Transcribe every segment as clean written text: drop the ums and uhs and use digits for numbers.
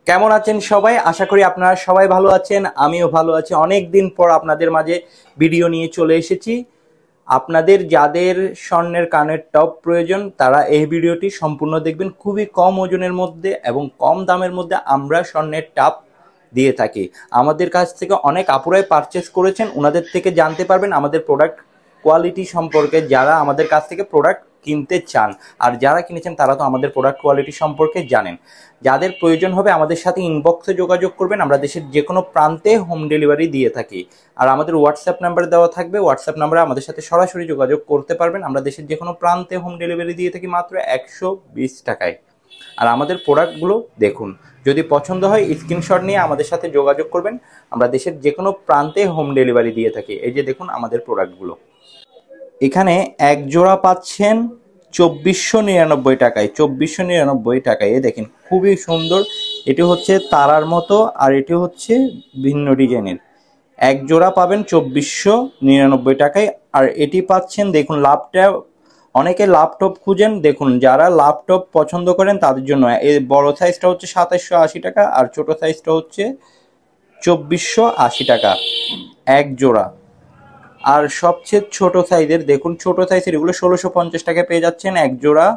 কেমন আছেন সবাই? আশা করি আপনারা সবাই ভালো আছেন। আমিও ভালো আছি। অনেক দিন পর আপনাদের মাঝে ভিডিও নিয়ে চলে এসেছি। আপনাদের যাদের স্বর্ণের কানের টপ প্রয়োজন তারা এই ভিডিওটি সম্পূর্ণ দেখবেন। খুবই কম ওজনের মধ্যে এবং কম দামের মধ্যে আমরা স্বর্ণের টপ দিয়ে থাকি। আমাদের কাছ থেকে অনেক আপুরাই পারচেস করেছেন, ওনাদের থেকে জানতে পারবেন আমাদের প্রোডাক্ট কোয়ালিটি সম্পর্কে। যারা আমাদের কাছ থেকে প্রোডাক্ট কিনতে চান আর যারা কিনেছেন তারা তো আমাদের প্রোডাক্ট কোয়ালিটি সম্পর্কে জানেন। যাদের প্রয়োজন হবে আমাদের সাথে ইনবক্সে যোগাযোগ করবেন। আমরা দেশের যে কোনো প্রান্তে হোম ডেলিভারি দিয়ে থাকি। আর আমাদের হোয়াটসঅ্যাপ নাম্বার দেওয়া থাকবে, হোয়াটসঅ্যাপ নাম্বারে আমাদের সাথে সরাসরি যোগাযোগ করতে পারবেন। আমরা দেশের যে কোনো প্রান্তে হোম ডেলিভারি দিয়ে থাকি মাত্র 120 টাকায়। আর আমাদের প্রোডাক্টগুলো দেখুন, যদি পছন্দ হয় স্ক্রিনশট নিয়ে আমাদের সাথে যোগাযোগ করবেন। আমরা দেশের যে কোনো প্রান্তে হোম ডেলিভারি দিয়ে থাকি। এই যে দেখুন আমাদের প্রোডাক্টগুলো। এখানে এক জোড়া পাচ্ছেন 2499 টাকায়। 2499 টাকায় এ দেখেন খুবই সুন্দর। এটি হচ্ছে তারার মতো আর এটি হচ্ছে ভিন্ন ডিজাইনের। এক জোড়া পাবেন 2499 টাকায়। আর এটি পাচ্ছেন দেখুন ল্যাপটপ, অনেকে ল্যাপটপ খুঁজেন, দেখুন যারা ল্যাপটপ পছন্দ করেন তাদের জন্য এই বড় সাইজটা হচ্ছে 2780 টাকা আর ছোট সাইজটা হচ্ছে 2480 টাকা এক জোড়া। আর সবচেয়ে ছোট সাইজের দেখুন, ছোট সাইজের এগুলো 1650 টাকায় পেয়ে যাচ্ছেন এক জোড়া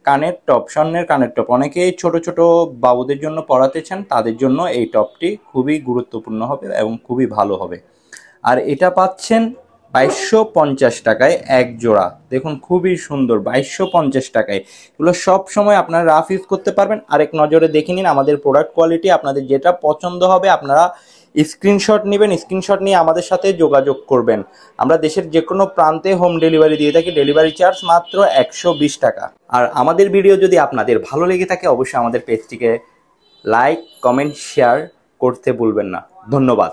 কানের টপ, স্বর্ণের কানের টপ। অনেকেই ছোট ছোট বাবুদের জন্য পরাতে চান, তাদের জন্য এই টপটি খুবই গুরুত্বপূর্ণ হবে এবং খুবই ভালো হবে। আর এটা পাচ্ছেন 2250 টাকায় এক জোড়া। দেখুন খুবই সুন্দর, 2250 টাকায়। এগুলো সব সময় আপনারা রাফ ইউজ করতে পারবেন। আরেক নজরে দেখে নিন আমাদের প্রোডাক্ট কোয়ালিটি। আপনাদের যেটা পছন্দ হবে আপনারা স্ক্রিনশট নেবেন, স্ক্রিনশট নিয়ে আমাদের সাথে যোগাযোগ করবেন। আমরা দেশের যে কোনো প্রান্তে হোম ডেলিভারি দিয়ে থাকি। ডেলিভারি চার্জ মাত্র 120 টাকা। আর আমাদের ভিডিও যদি আপনাদের ভালো লেগে থাকে অবশ্যই আমাদের পেজটিকে লাইক, কমেন্ট, শেয়ার করতে ভুলবেন না। ধন্যবাদ।